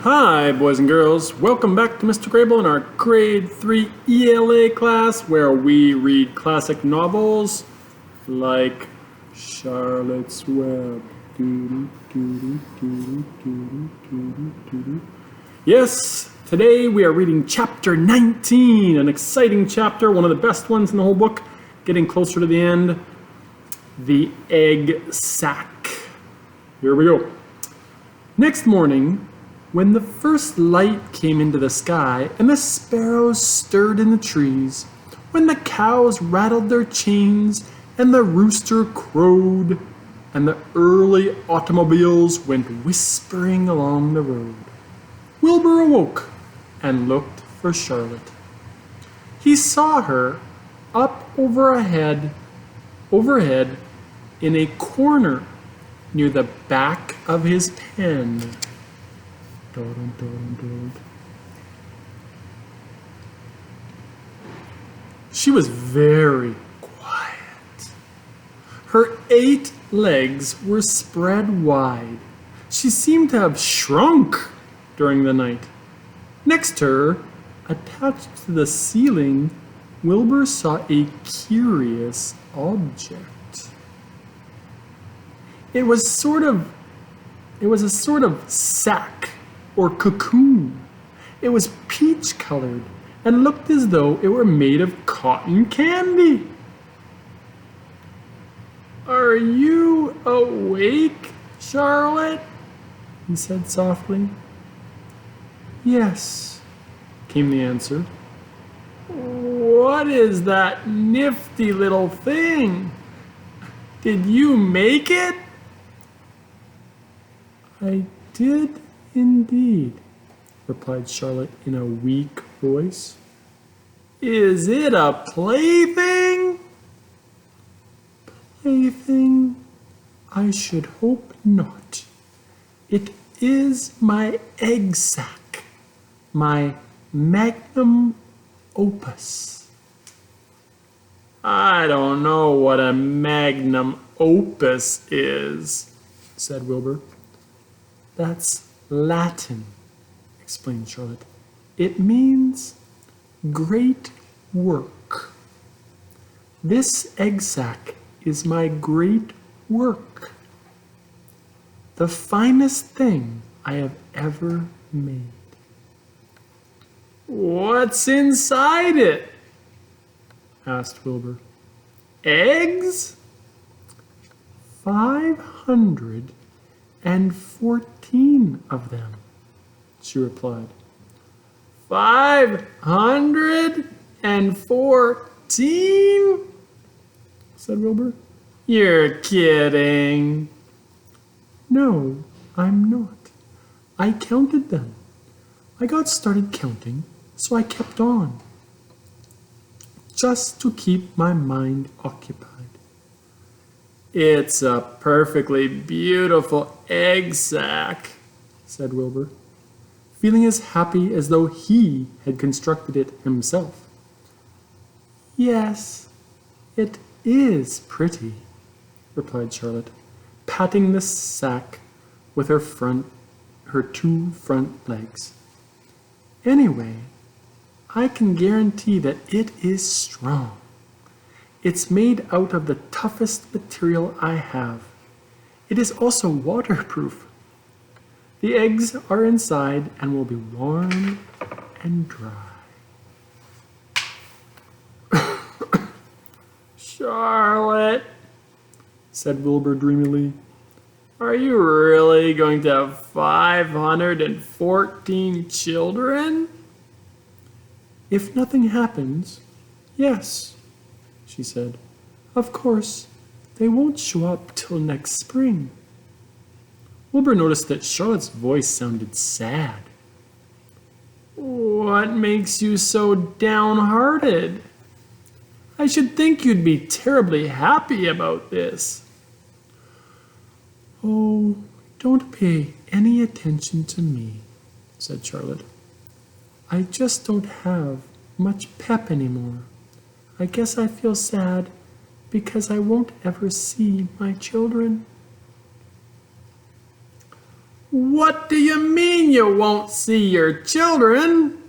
Hi, boys and girls. Welcome back to Mr. Grable in our Grade 3 ELA class where we read classic novels like Charlotte's Web. Yes, today we are reading Chapter 19, an exciting chapter, one of the best ones in the whole book, getting closer to the end. The Egg Sack. Here we go. Next morning, when the first light came into the sky and the sparrows stirred in the trees, when the cows rattled their chains and the rooster crowed, and the early automobiles went whispering along the road, Wilbur awoke and looked for Charlotte. He saw her up overhead in a corner near the back of his pen. She was very quiet. Her 8 legs were spread wide. She seemed to have shrunk during the night. Next to her, attached to the ceiling, Wilbur saw a curious object. It was a sort of sack or cocoon. It was peach colored and looked as though it were made of cotton candy. "Are you awake, Charlotte?" he said softly. "Yes," came the answer. "What is that nifty little thing? Did you make it?" "I did indeed," replied Charlotte in a weak voice. "Is it a plaything?" "Plaything? I should hope not. It is my egg sack, my magnum opus." "I don't know what a magnum opus is," said Wilbur. "That's Latin," explained Charlotte. "It means great work. This egg sack is my great work, the finest thing I have ever made." "What's inside it?" asked Wilbur. "Eggs?" 514 of them, she replied. 514? said Wilbur. "You're kidding." "No, I'm not. I counted them. I got started counting, so I kept on, just to keep my mind occupied." "It's a perfectly beautiful egg sack," said Wilbur, feeling as happy as though he had constructed it himself. "Yes, it is pretty," replied Charlotte, patting the sack with her 2 front legs. "Anyway, I can guarantee that it is strong. It's made out of the toughest material I have. It is also waterproof. The eggs are inside and will be warm and dry." "Charlotte," said Wilbur dreamily, "are you really going to have 514 children?" "If nothing happens, yes," she said. "Of course, they won't show up till next spring." Wilbur noticed that Charlotte's voice sounded sad. "What makes you so downhearted? I should think you'd be terribly happy about this." "Oh, don't pay any attention to me," said Charlotte. "I just don't have much pep anymore. I guess I feel sad because I won't ever see my children." What do you mean you won't see your children?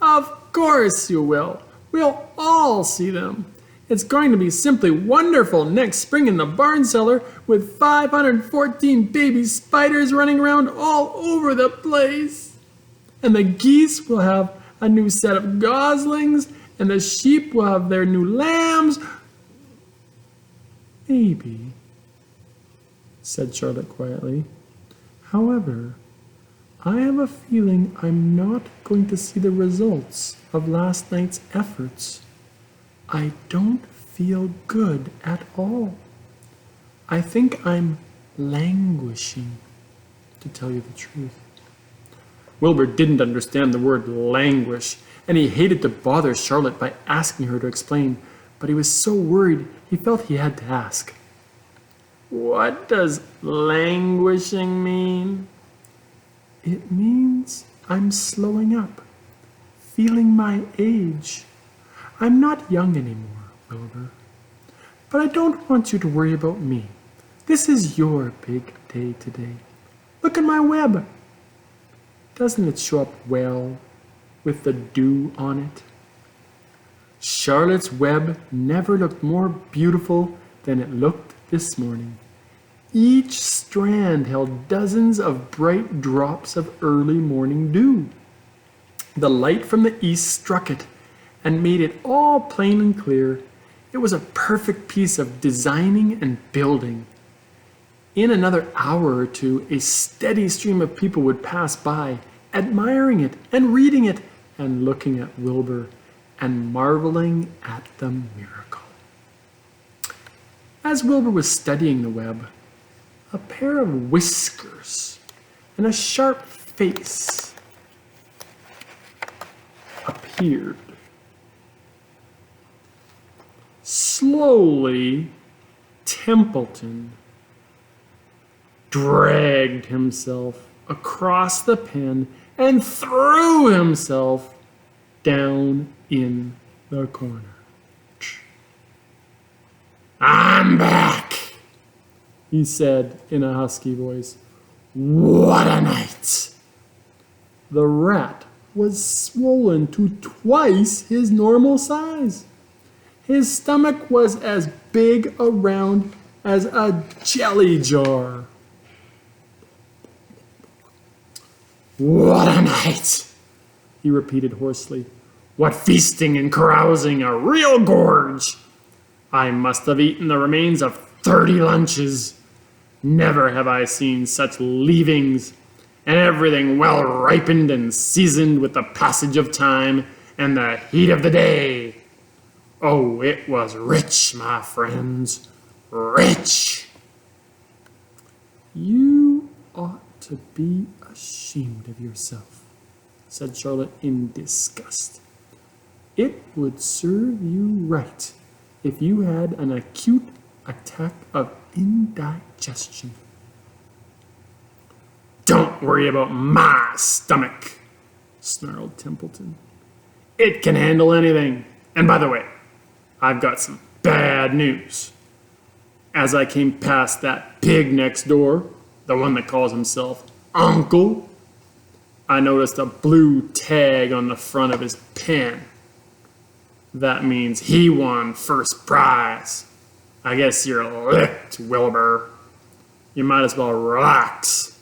Of course you will. We'll all see them. It's going to be simply wonderful next spring in the barn cellar with 514 baby spiders running around all over the place. And the geese will have a new set of goslings, and the sheep will have their new lambs. Maybe, said Charlotte quietly. However, I have a feeling I'm not going to see the results of last night's efforts. I don't feel good at all. I think I'm languishing, to tell you the truth. Wilbur didn't understand the word languish, and he hated to bother Charlotte by asking her to explain, but he was so worried he felt he had to ask. What does languishing mean? It means I'm slowing up, feeling my age. I'm not young anymore, Wilbur. But I don't want you to worry about me. This is your big day today. Look at my web. Doesn't it show up well with the dew on it? Charlotte's web never looked more beautiful than it looked this morning. Each strand held dozens of bright drops of early morning dew. The light from the east struck it and made it all plain and clear. It was a perfect piece of designing and building. In another hour or two, a steady stream of people would pass by, admiring it and reading it and looking at Wilbur and marveling at the miracle. As Wilbur was studying the web, a pair of whiskers and a sharp face appeared. Slowly, Templeton dragged himself across the pen and threw himself down in the corner. I'm back, he said in a husky voice. What a night! The rat was swollen to twice his normal size. His stomach was as big around as a jelly jar. What a night, he repeated hoarsely. What feasting and carousing, a real gorge. I must have eaten the remains of 30 lunches. Never have I seen such leavings, and everything well ripened and seasoned with the passage of time and the heat of the day. Oh, it was rich, my friends, rich. You ought to be ashamed of yourself, said Charlotte in disgust. It would serve you right if you had an acute attack of indigestion. Don't worry about my stomach, snarled Templeton. It can handle anything. And by the way, I've got some bad news. As I came past that pig next door, the one that calls himself Uncle, I noticed a blue tag on the front of his pen. That means he won first prize. I guess you're licked, Wlibur. You might as well relax.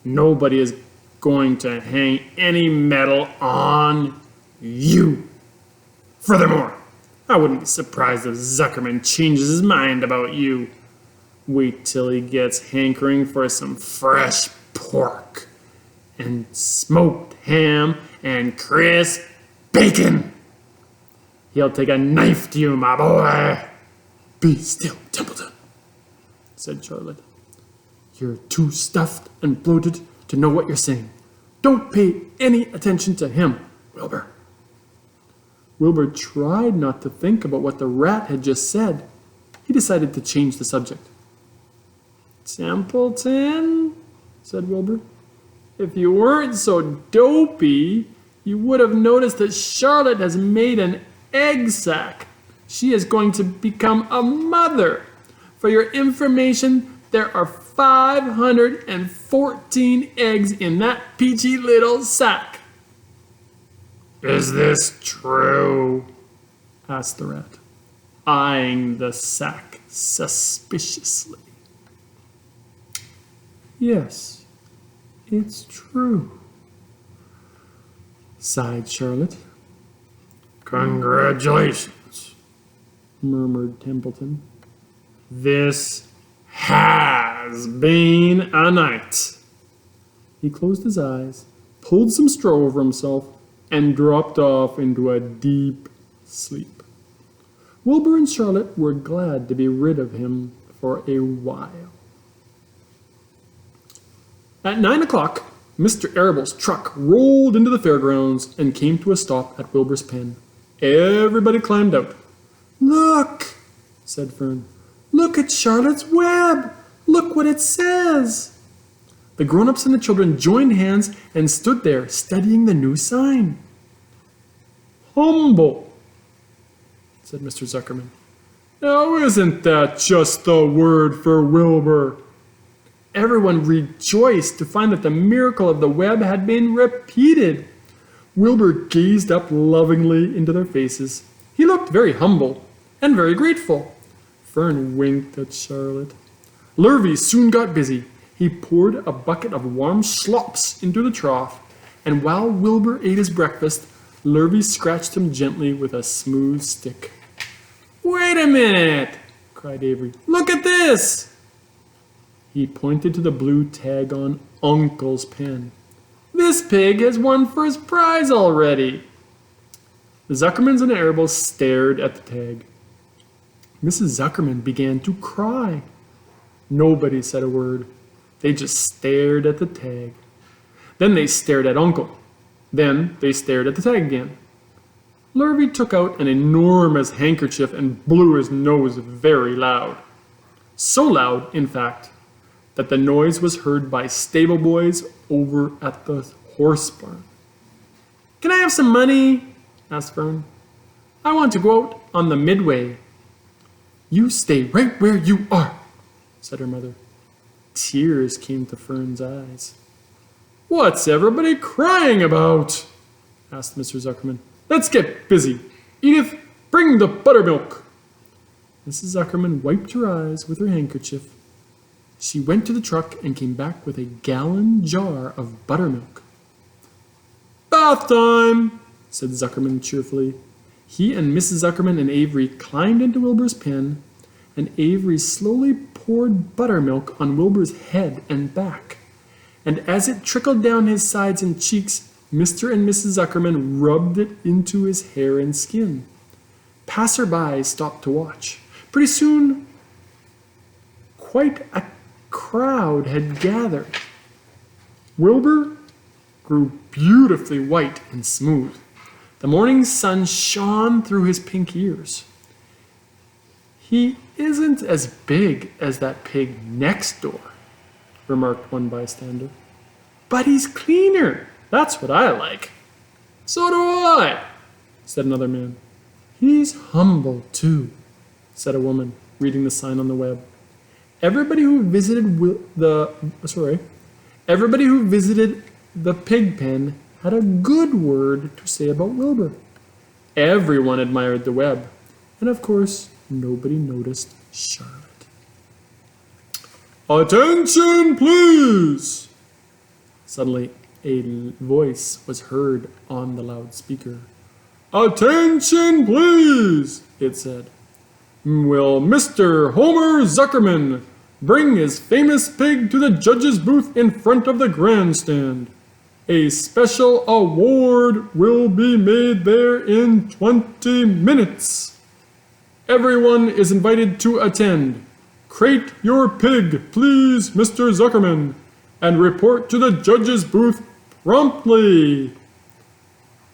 Nobody is going to hang any medal on you. Furthermore, I wouldn't be surprised if Zuckerman changes his mind about you. Wait till he gets hankering for some fresh pork and smoked ham and crisp bacon. He'll take a knife to you, my boy. Be still, Templeton, said Charlotte. You're too stuffed and bloated to know what you're saying. Don't pay any attention to him, Wilbur. Wilbur tried not to think about what the rat had just said. He decided to change the subject. Templeton, said Wlibur, if you weren't so dopey, you would have noticed that Charlotte has made an egg sack. She is going to become a mother. For your information, there are 514 eggs in that peachy little sack. Is this true? Asked the rat, eyeing the sack suspiciously. Yes, it's true, sighed Charlotte. Congratulations, murmured Templeton. This has been a night. He closed his eyes, pulled some straw over himself, and dropped off into a deep sleep. Wlibur and Charlotte were glad to be rid of him for a while. At 9 o'clock, Mr. Arable's truck rolled into the fairgrounds and came to a stop at Wlibur's pen. Everybody climbed out. Look, said Fern. Look at Charlotte's web. Look what it says. The grown-ups and the children joined hands and stood there studying the new sign. Humble, said Mr. Zuckerman. Now isn't that just the word for Wlibur? Everyone rejoiced to find that the miracle of the web had been repeated. Wlibur gazed up lovingly into their faces. He looked very humble and very grateful. Fern winked at Charlotte. Lurvy soon got busy. He poured a bucket of warm slops into the trough, and while Wlibur ate his breakfast, Lurvy scratched him gently with a smooth stick. Wait a minute, cried Avery. Look at this! He pointed to the blue tag on Uncle's pen. This pig has won first prize already. The Zuckermans and the Arables stared at the tag. Mrs. Zuckerman began to cry. Nobody said a word. They just stared at the tag. Then they stared at Uncle. Then they stared at the tag again. Lurvy took out an enormous handkerchief and blew his nose very loud. So loud, in fact, that the noise was heard by stable boys over at the horse barn. Can I have some money? Asked Fern. I want to go out on the midway. You stay right where you are, said her mother. Tears came to Fern's eyes. What's everybody crying about? Asked Mr. Zuckerman. Let's get busy. Edith, bring the buttermilk. Mrs. Zuckerman wiped her eyes with her handkerchief. She went to the truck and came back with a gallon jar of buttermilk. Bath time, said Zuckerman cheerfully. He and Mrs. Zuckerman and Avery climbed into Wlibur's pen, and Avery slowly poured buttermilk on Wlibur's head and back. And as it trickled down his sides and cheeks, Mr. and Mrs. Zuckerman rubbed it into his hair and skin. Passersby stopped to watch. Pretty soon, quite a crowd had gathered. Wlibur grew beautifully white and smooth. The morning sun shone through his pink ears. He isn't as big as that pig next door, remarked one bystander. But he's cleaner. That's what I like. So do I, said another man. He's humble too, said a woman, reading the sign on the web. Everybody who visited the pig pen had a good word to say about Wlibur. Everyone admired the web, and of course, nobody noticed Charlotte. Attention, please! Suddenly, a voice was heard on the loudspeaker. Attention, please, it said. Will Mr. Homer Zuckerman bring his famous pig to the judge's booth in front of the grandstand? A special award will be made there in 20 minutes. Everyone is invited to attend. Crate your pig, please, Mr. Zuckerman, and report to the judge's booth promptly.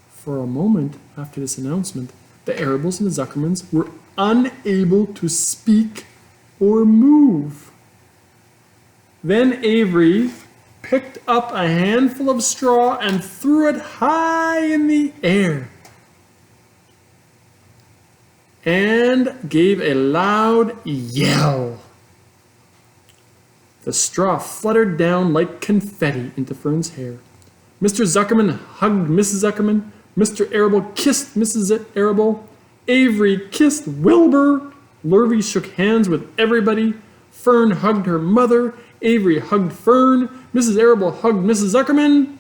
For a moment after this announcement, the Arables and the Zuckermans were unable to speak or move. Then Avery picked up a handful of straw and threw it high in the air and gave a loud yell. The straw fluttered down like confetti into Fern's hair. Mr. Zuckerman hugged Mrs. Zuckerman. Mr. Arable kissed Mrs. Arable. Avery kissed Wlibur. Lurvy shook hands with everybody. Fern hugged her mother. Avery hugged Fern. Mrs. Arable hugged Mrs. Zuckerman.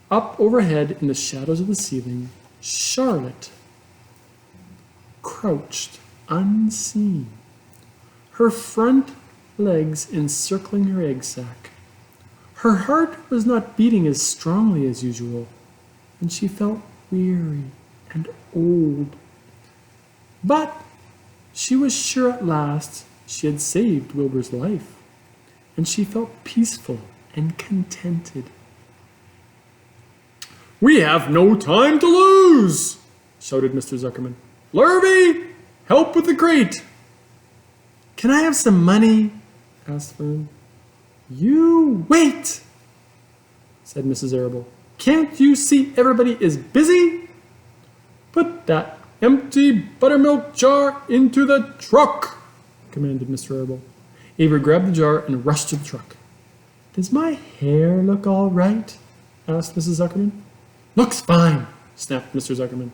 Up overhead in the shadows of the ceiling, Charlotte crouched unseen, her front legs encircling her egg sac. Her heart was not beating as strongly as usual, and she felt weary and old. But she was sure at last she had saved Wilbur's life, and she felt peaceful and contented. "We have no time to lose!" shouted Mr. Zuckerman. "Lurvy, help with the crate!" "Can I have some money?" asked Fern. "You wait," said Mrs. Arable. "Can't you see everybody is busy? Put that empty buttermilk jar into the truck," commanded Mr. Arable. Avery grabbed the jar and rushed to the truck. "Does my hair look all right?" asked Mrs. Zuckerman. "Looks fine," snapped Mr. Zuckerman,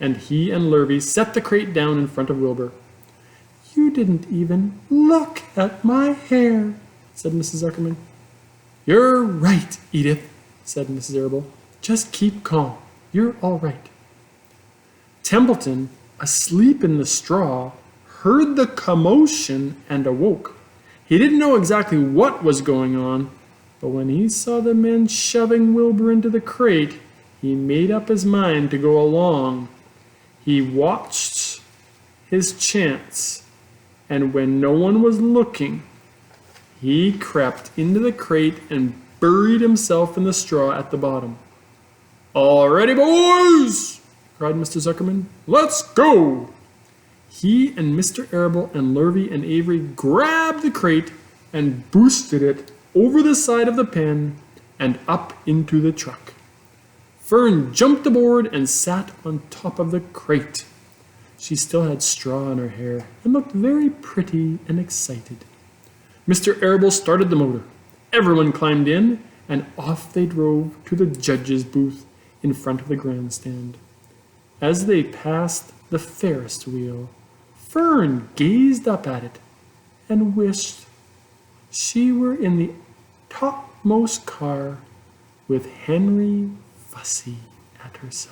and he and Lurvy set the crate down in front of Wlibur. "You didn't even look at my hair," said Mrs. Zuckerman. "You're right, Edith," said Mrs. Arable. "Just keep calm. You're all right." Templeton, asleep in the straw, heard the commotion and awoke. He didn't know exactly what was going on, but when he saw the men shoving Wlibur into the crate, he made up his mind to go along. He watched his chance, and when no one was looking, he crept into the crate and buried himself in the straw at the bottom. "All ready, boys!" cried Mr. Zuckerman. "Let's go!" He and Mr. Arable and Lurvy and Avery grabbed the crate and boosted it over the side of the pen and up into the truck. Fern jumped aboard and sat on top of the crate. She still had straw in her hair and looked very pretty and excited. Mr. Arable started the motor. Everyone climbed in, and off they drove to the judge's booth in front of the grandstand. As they passed the Ferris wheel, Fern gazed up at it and wished she were in the topmost car with Henry Fussy at her side.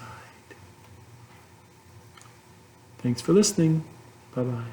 Thanks for listening. Bye-bye.